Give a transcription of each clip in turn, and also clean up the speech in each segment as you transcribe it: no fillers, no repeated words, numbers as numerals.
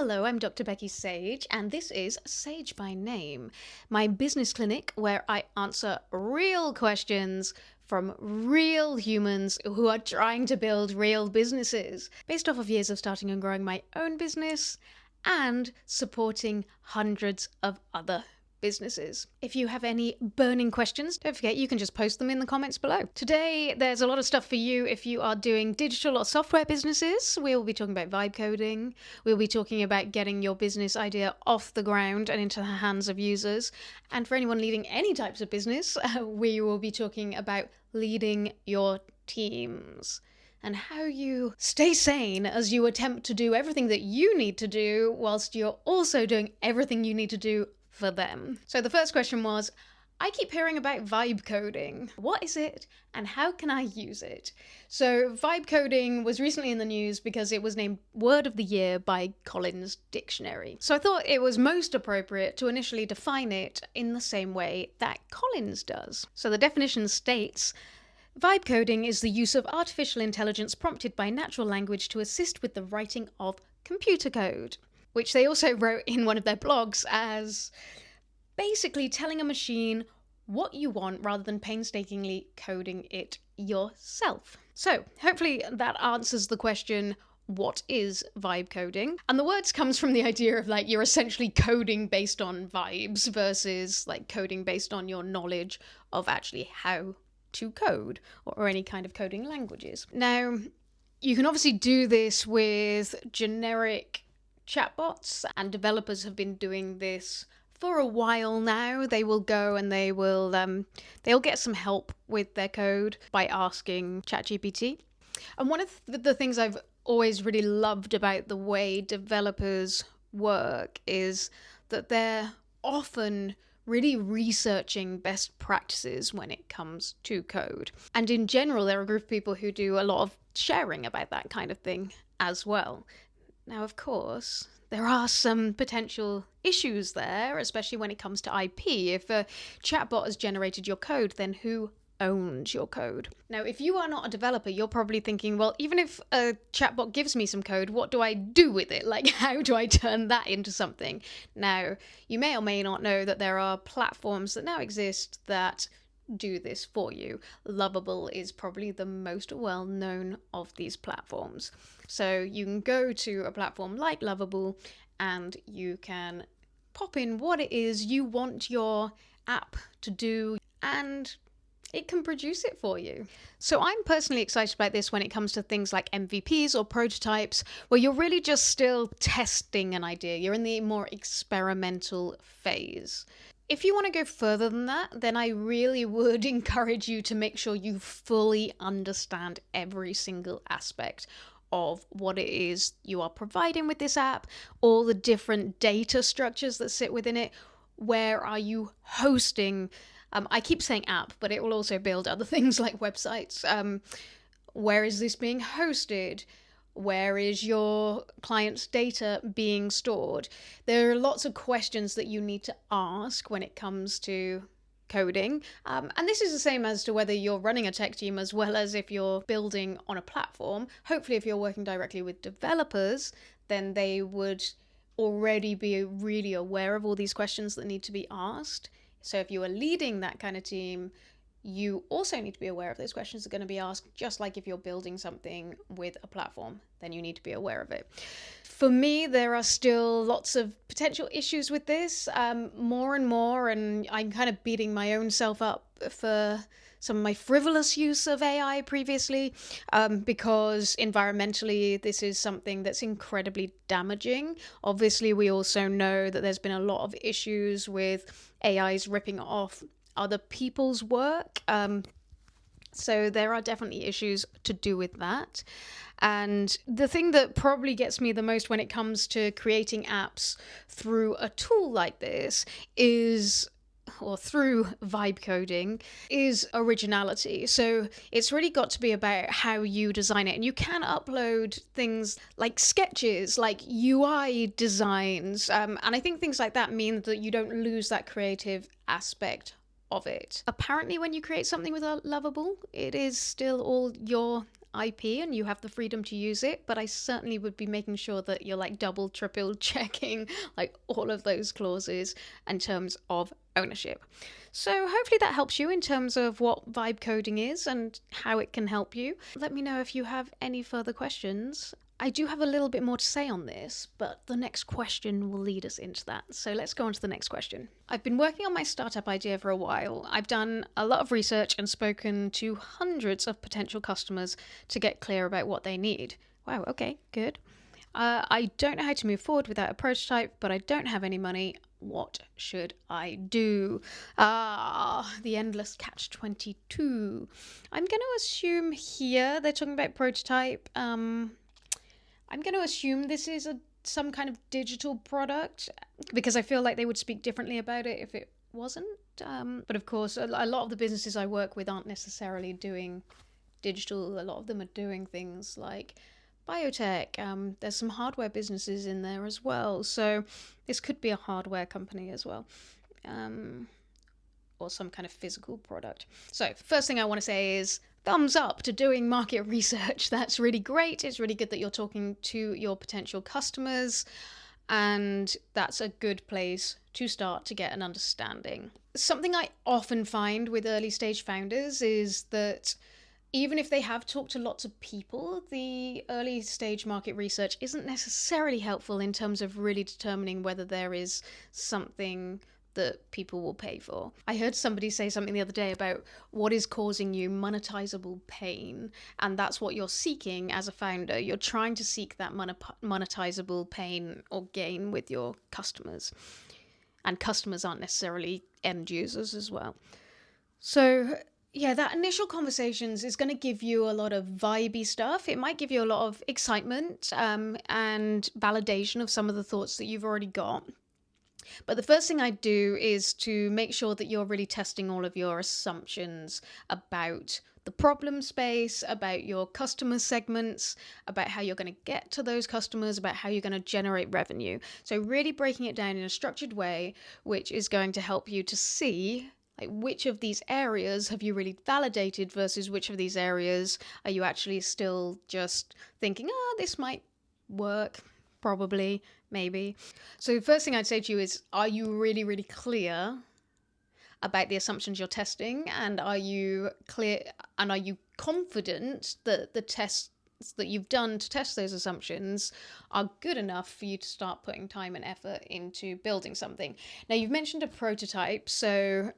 Hello, I'm Dr. Becky Sage, and this is Sage by Name, my business clinic where I answer real questions from real humans who are trying to build real businesses, based off of years of starting and growing my own business and supporting hundreds of other businesses. If you have any burning questions, don't forget you can just post them in the comments below. Today, there's a lot of stuff for you if you are doing digital or software businesses. We'll be talking about vibe coding. We'll be talking about getting your business idea off the ground and into the hands of users. And for anyone leading any types of business, we will be talking about leading your teams and how you stay sane as you attempt to do everything that you need to do whilst you're also doing everything you need to do for them. So the first question was, I keep hearing about vibe coding. What is it and how can I use it? So vibe coding was recently in the news because it was named Word of the Year by Collins Dictionary. So I thought it was most appropriate to initially define it in the same way that Collins does. So the definition states, vibe coding is the use of artificial intelligence prompted by natural language to assist with the writing of computer code, which they also wrote in one of their blogs as basically telling a machine what you want rather than painstakingly coding it yourself. So hopefully that answers the question, what is vibe coding? And the words comes from the idea of like you're essentially coding based on vibes versus like coding based on your knowledge of actually how to code or any kind of coding languages. Now, you can obviously do this with generic chatbots, and developers have been doing this for a while now. They will go and they'll get some help with their code by asking ChatGPT. And one of the things I've always really loved about the way developers work is that they're often really researching best practices when it comes to code. And in general, there are a group of people who do a lot of sharing about that kind of thing as well. Now, of course, there are some potential issues there, especially when it comes to IP. If a chatbot has generated your code, then who owns your code? Now, if you are not a developer, you're probably thinking, well, even if a chatbot gives me some code, what do I do with it? Like, how do I turn that into something? Now, you may or may not know that there are platforms that now exist that do this for you. Lovable is probably the most well-known of these platforms. So you can go to a platform like Lovable and you can pop in what it is you want your app to do and it can produce it for you. So I'm personally excited about this when it comes to things like MVPs or prototypes, where you're really just still testing an idea. You're in the more experimental phase. If you want to go further than that, then I really would encourage you to make sure you fully understand every single aspect of what it is you are providing with this app, all the different data structures that sit within it. Where are you hosting? I keep saying app, but it will also build other things like websites. Where is this being hosted? Where is your client's data being stored? There are lots of questions that you need to ask when it comes to coding. And this is the same as to whether you're running a tech team as well as if you're building on a platform. Hopefully, if you're working directly with developers, then they would already be really aware of all these questions that need to be asked. So if you are leading that kind of team, you also need to be aware of those questions that are going to be asked, just like if you're building something with a platform, then you need to be aware of it. For me, there are still lots of potential issues with this, more and more, and I'm kind of beating my own self up for some of my frivolous use of AI previously, because environmentally, this is something that's incredibly damaging. Obviously, we also know that there's been a lot of issues with AIs ripping off other people's work. So there are definitely issues to do with that. And the thing that probably gets me the most when it comes to creating apps through a tool like this is, or through vibe coding, is originality. So it's really got to be about how you design it. And you can upload things like sketches, like UI designs. And I think things like that mean that you don't lose that creative aspect of it. Apparently, when you create something with a Lovable, it is still all your IP and you have the freedom to use it, but I certainly would be making sure that you're like double, triple checking like all of those clauses in terms of ownership. So hopefully that helps you in terms of what vibe coding is and how it can help you. Let me know if you have any further questions. I do have a little bit more to say on this, but the next question will lead us into that. So let's go on to the next question. I've been working on my startup idea for a while. I've done a lot of research and spoken to hundreds of potential customers to get clear about what they need. Wow, okay, good. I don't know how to move forward without a prototype, but I don't have any money. What should I do? The endless catch-22. I'm going to assume here they're talking about prototype. I'm going to assume this is some kind of digital product because I feel like they would speak differently about it if it wasn't. But of course, a lot of the businesses I work with aren't necessarily doing digital. A lot of them are doing things like biotech. There's some hardware businesses in there as well. So this could be a hardware company as well. Or some kind of physical product. So first thing I want to say is thumbs up to doing market research. That's really great. It's really good that you're talking to your potential customers, and that's a good place to start to get an understanding. Something I often find with early stage founders is that even if they have talked to lots of people, the early stage market research isn't necessarily helpful in terms of really determining whether there is something that people will pay for. I heard somebody say something the other day about what is causing you monetizable pain, and that's what you're seeking as a founder. You're trying to seek that monetizable pain or gain with your customers, and customers aren't necessarily end users as well. So yeah, that initial conversations is going to give you a lot of vibey stuff. It might give you a lot of excitement and validation of some of the thoughts that you've already got. But the first thing I do is to make sure that you're really testing all of your assumptions about the problem space, about your customer segments, about how you're going to get to those customers, about how you're going to generate revenue. So really breaking it down in a structured way, which is going to help you to see like which of these areas have you really validated versus which of these areas are you actually still just thinking, this might work. Probably, maybe. So the first thing I'd say to you is, are you really, really clear about the assumptions you're testing? And are you clear and are you confident that the tests that you've done to test those assumptions are good enough for you to start putting time and effort into building something? Now, you've mentioned a prototype, so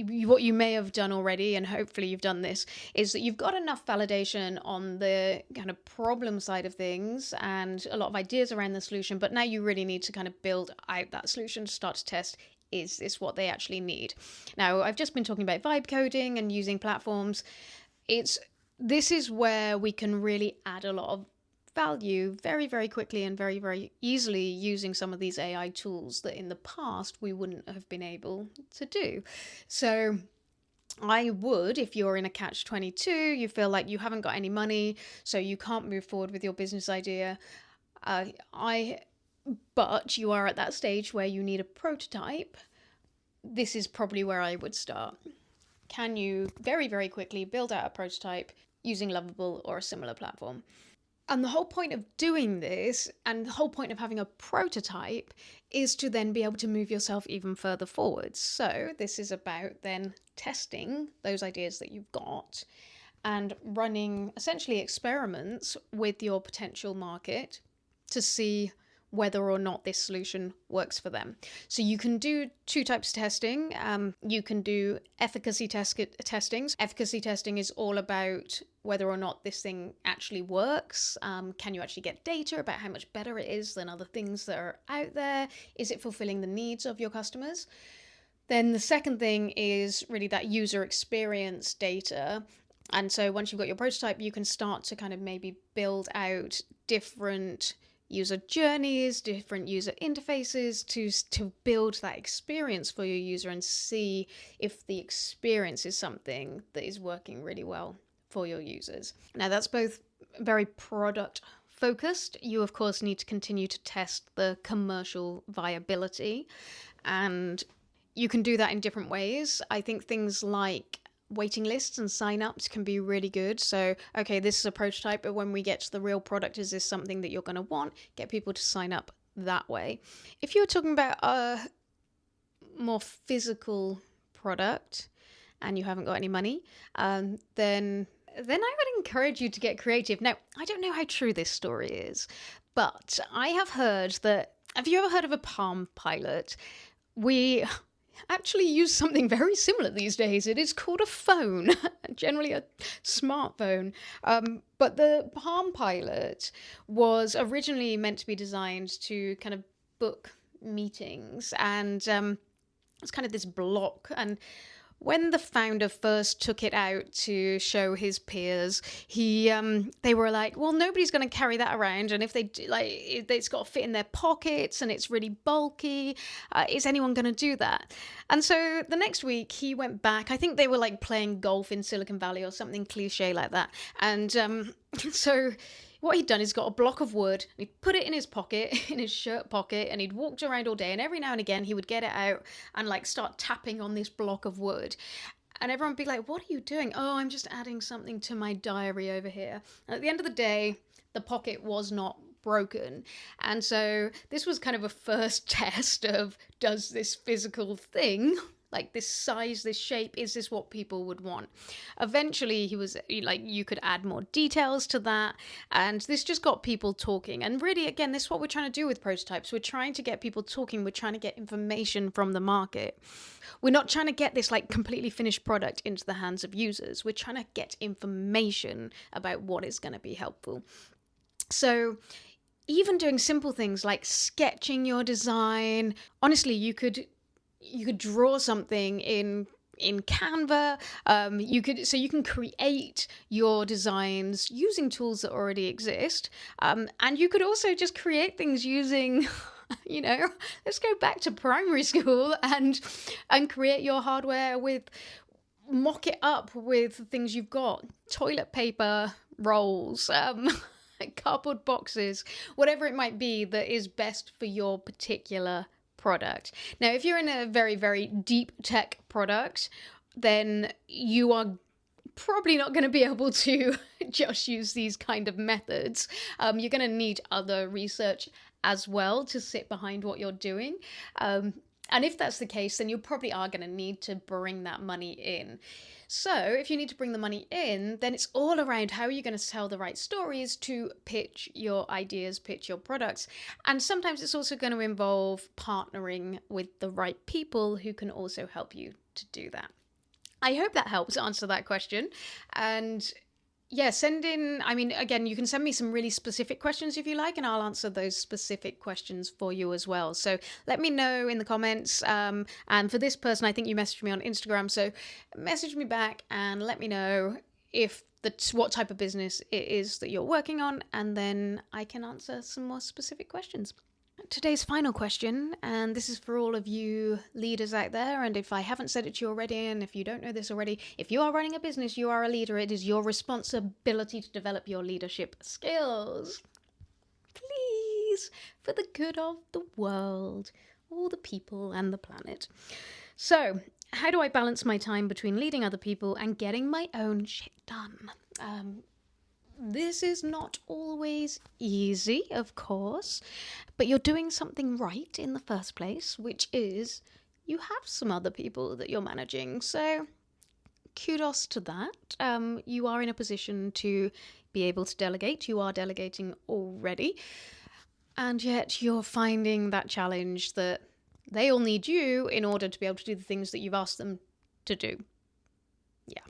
what you may have done already, and hopefully you've done this, is that you've got enough validation on the kind of problem side of things and a lot of ideas around the solution, but now you really need to kind of build out that solution to start to test, is this what they actually need? Now, I've just been talking about vibe coding and using platforms. This is where we can really add a lot of value very, very quickly and very, very easily using some of these AI tools that in the past we wouldn't have been able to do. So I would, if you're in a catch-22, you feel like you haven't got any money, so you can't move forward with your business idea, but you are at that stage where you need a prototype, this is probably where I would start. Can you very, very quickly build out a prototype using Lovable or a similar platform? And the whole point of doing this and the whole point of having a prototype is to then be able to move yourself even further forward. So this is about then testing those ideas that you've got and running essentially experiments with your potential market to see whether or not this solution works for them. So you can do two types of testing. You can do efficacy testing. Efficacy testing is all about whether or not this thing actually works. Can you actually get data about how much better it is than other things that are out there? Is it fulfilling the needs of your customers? Then the second thing is really that user experience data. And so once you've got your prototype, you can start to kind of maybe build out different user journeys, different user interfaces to build that experience for your user and see if the experience is something that is working really well for your users. Now, that's both very product focused. You, of course, need to continue to test the commercial viability, and you can do that in different ways. I think things like waiting lists and sign-ups can be really good. So, okay, this is a prototype, but when we get to the real product, is this something that you're going to want? Get people to sign up that way. If you're talking about a more physical product and you haven't got any money, then I would encourage you to get creative. Now, I don't know how true this story is, but I have heard that. Have you ever heard of a Palm Pilot? We actually use something very similar these days. It is called a phone, generally a smartphone. But the Palm Pilot was originally meant to be designed to kind of book meetings, and it's kind of this block. And when the founder first took it out to show his peers, they were like, well, nobody's going to carry that around, and if they do, like, it's got to fit in their pockets and it's really bulky. Is anyone going to do that? And so the next week he went back. I think they were like playing golf in Silicon Valley or something cliche like that. And so what he'd done is got a block of wood, he'd put it in his pocket, in his shirt pocket, and he'd walked around all day, and every now and again he would get it out and like start tapping on this block of wood. And everyone would be like, what are you doing? Oh, I'm just adding something to my diary over here. And at the end of the day, the pocket was not broken. And so this was kind of a first test of, does this physical thing, like this size, this shape, is this what people would want? Eventually he was like, you could add more details to that, and this just got people talking. And really, again, this is what we're trying to do with prototypes. We're trying to get people talking. We're trying to get information from the market. We're not trying to get this like completely finished product into the hands of users. We're trying to get information about what is going to be helpful. So even doing simple things like sketching your design, honestly, you could draw something in Canva. You can create your designs using tools that already exist, and you could also just create things using let's go back to primary school and create your hardware mock it up with things you've got, toilet paper rolls, cardboard boxes, whatever it might be that is best for your particular product. Now, if you're in a very, very deep tech product, then you are probably not going to be able to just use these kind of methods. You're going to need other research as well to sit behind what you're doing. And if that's the case, then you probably are going to need to bring that money in. So if you need to bring the money in, then it's all around how are you going to tell the right stories to pitch your ideas, pitch your products. And sometimes it's also going to involve partnering with the right people who can also help you to do that. I hope that helps answer that question. And yeah, again, you can send me some really specific questions if you like, and I'll answer those specific questions for you as well. So let me know in the comments. And for this person, I think you messaged me on Instagram. So message me back and let me know what type of business it is that you're working on, and then I can answer some more specific questions. Today's final question, and this is for all of you leaders out there, and if I haven't said it to you already, and if you don't know this already, if you are running a business, you are a leader, it is your responsibility to develop your leadership skills. Please, for the good of the world, all the people and the planet. So, how do I balance my time between leading other people and getting my own shit done? This is not always easy, of course, but you're doing something right in the first place, which is you have some other people that you're managing. So kudos to that. You are in a position to be able to delegate. You are delegating already. And yet you're finding that challenge that they all need you in order to be able to do the things that you've asked them to do. Yeah.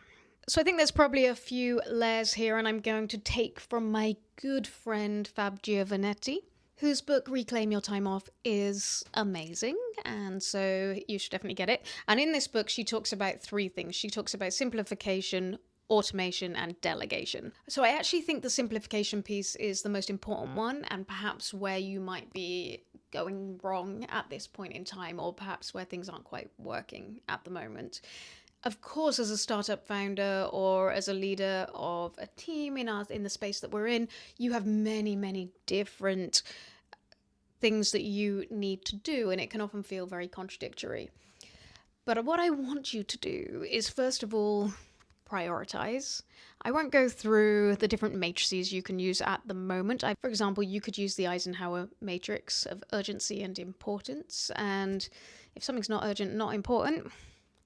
So I think there's probably a few layers here, and I'm going to take from my good friend Fab Giovanetti, whose book Reclaim Your Time Off is amazing, and so you should definitely get it. And in this book, she talks about three things. She talks about simplification, automation, and delegation. So I actually think the simplification piece is the most important one, and perhaps where you might be going wrong at this point in time, or perhaps where things aren't quite working at the moment. Of course, as a startup founder or as a leader of a team in the space that we're in, you have many, many different things that you need to do, and it can often feel very contradictory. But what I want you to do is, first of all, prioritize. I won't go through the different matrices you can use at the moment. For example, you could use the Eisenhower matrix of urgency and importance. And if something's not urgent, not important,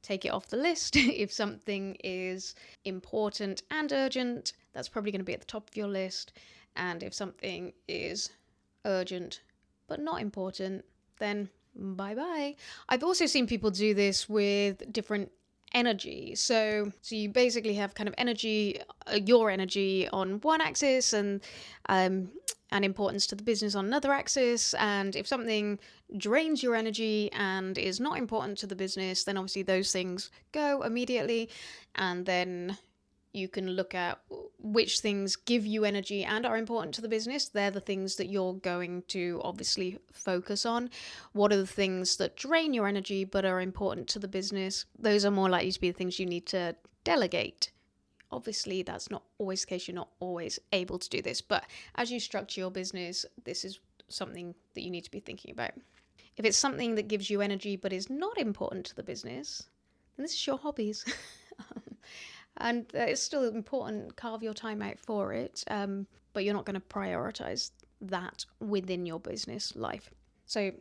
take it off the list. If something is important and urgent, that's probably going to be at the top of your list. And if something is urgent but not important, then bye-bye. I've also seen people do this with different energy. So you basically have kind of energy, your energy on one axis, and importance to the business on another axis. And if something drains your energy and is not important to the business, then obviously those things go immediately. And then you can look at which things give you energy and are important to the business. They're the things that you're going to obviously focus on. What are the things that drain your energy but are important to the business? Those are more likely to be the things you need to delegate. Obviously, that's not always the case. You're not always able to do this. But as you structure your business, this is something that you need to be thinking about. If it's something that gives you energy but is not important to the business, then this is your hobbies. And it's still important, carve your time out for it, but you're not going to prioritize that within your business life. So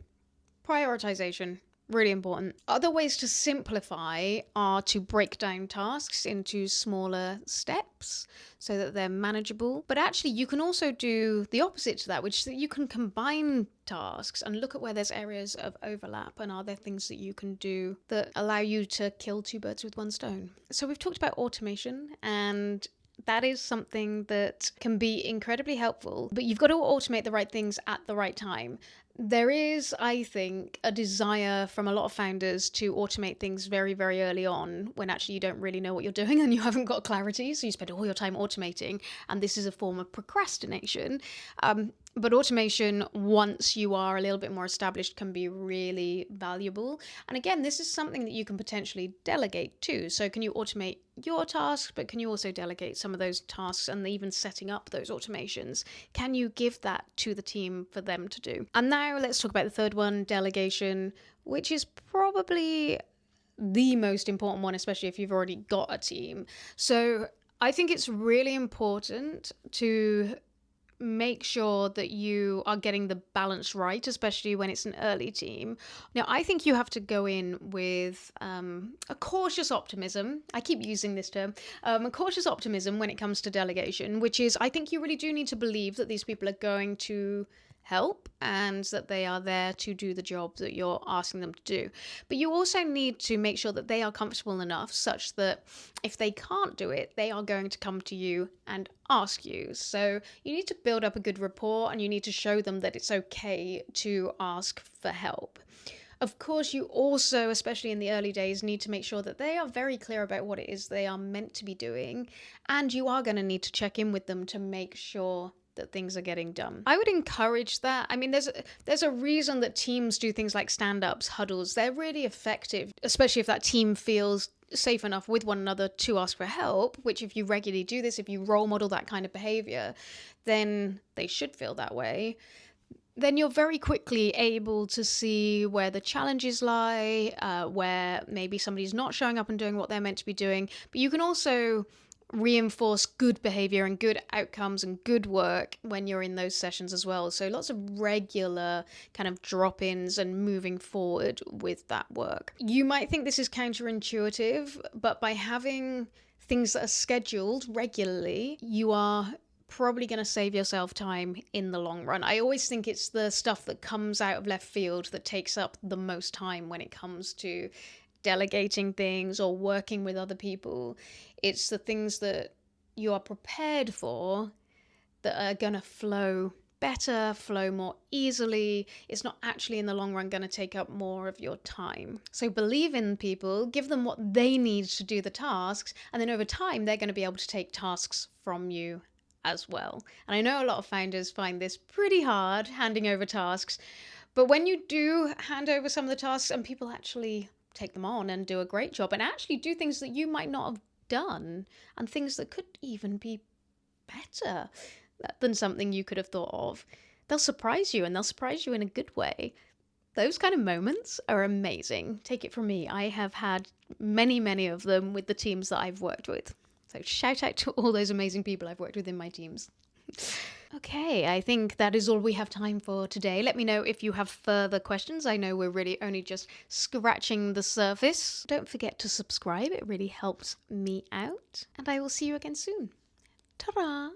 prioritization, really important. Other ways to simplify are to break down tasks into smaller steps so that they're manageable. But actually, you can also do the opposite to that, which is that you can combine tasks and look at where there's areas of overlap, and are there things that you can do that allow you to kill two birds with one stone. So we've talked about automation, and that is something that can be incredibly helpful, but you've got to automate the right things at the right time. There is, I think, a desire from a lot of founders to automate things very, very early on when actually you don't really know what you're doing and you haven't got clarity. So you spend all your time automating, and this is a form of procrastination. But automation, once you are a little bit more established, can be really valuable. And again, this is something that you can potentially delegate too. So can you automate your tasks, but can you also delegate some of those tasks and even setting up those automations? Can you give that to the team for them to do? And now let's talk about the third one, delegation, which is probably the most important one, especially if you've already got a team. So I think it's really important to make sure that you are getting the balance right, especially when it's an early team. Now, I think you have to go in with a cautious optimism. I keep using this term, a cautious optimism when it comes to delegation, which is I think you really do need to believe that these people are going to help and that they are there to do the job that you're asking them to do. But you also need to make sure that they are comfortable enough such that if they can't do it, they are going to come to you and ask you. So you need to build up a good rapport, and you need to show them that it's okay to ask for help. Of course, you also, especially in the early days, need to make sure that they are very clear about what it is they are meant to be doing, and you are going to need to check in with them to make sure that things are getting done. I would encourage that. I mean, there's a reason that teams do things like stand-ups, huddles. They're really effective, especially if that team feels safe enough with one another to ask for help, which if you regularly do this, if you role model that kind of behavior, then they should feel that way. Then you're very quickly able to see where the challenges lie, where maybe somebody's not showing up and doing what they're meant to be doing. But you can also reinforce good behavior and good outcomes and good work when you're in those sessions as well. So lots of regular kind of drop-ins and moving forward with that work. You might think this is counterintuitive, but by having things that are scheduled regularly, you are probably going to save yourself time in the long run. I always think it's the stuff that comes out of left field that takes up the most time when it comes to delegating things or working with other people. It's the things that you are prepared for that are going to flow better, flow more easily. It's not actually in the long run going to take up more of your time. So believe in people, give them what they need to do the tasks, and then over time they're going to be able to take tasks from you as well. And I know a lot of founders find this pretty hard, handing over tasks, but when you do hand over some of the tasks and people actually take them on and do a great job and actually do things that you might not have done and things that could even be better than something you could have thought of, they'll surprise you, and they'll surprise you in a good way. Those kind of moments are amazing. Take it from me. I have had many, many of them with the teams that I've worked with. So shout out to all those amazing people I've worked with in my teams. Okay, I think that is all we have time for today. Let me know if you have further questions. I know we're really only just scratching the surface. Don't forget to subscribe, it really helps me out. And I will see you again soon. Ta-da!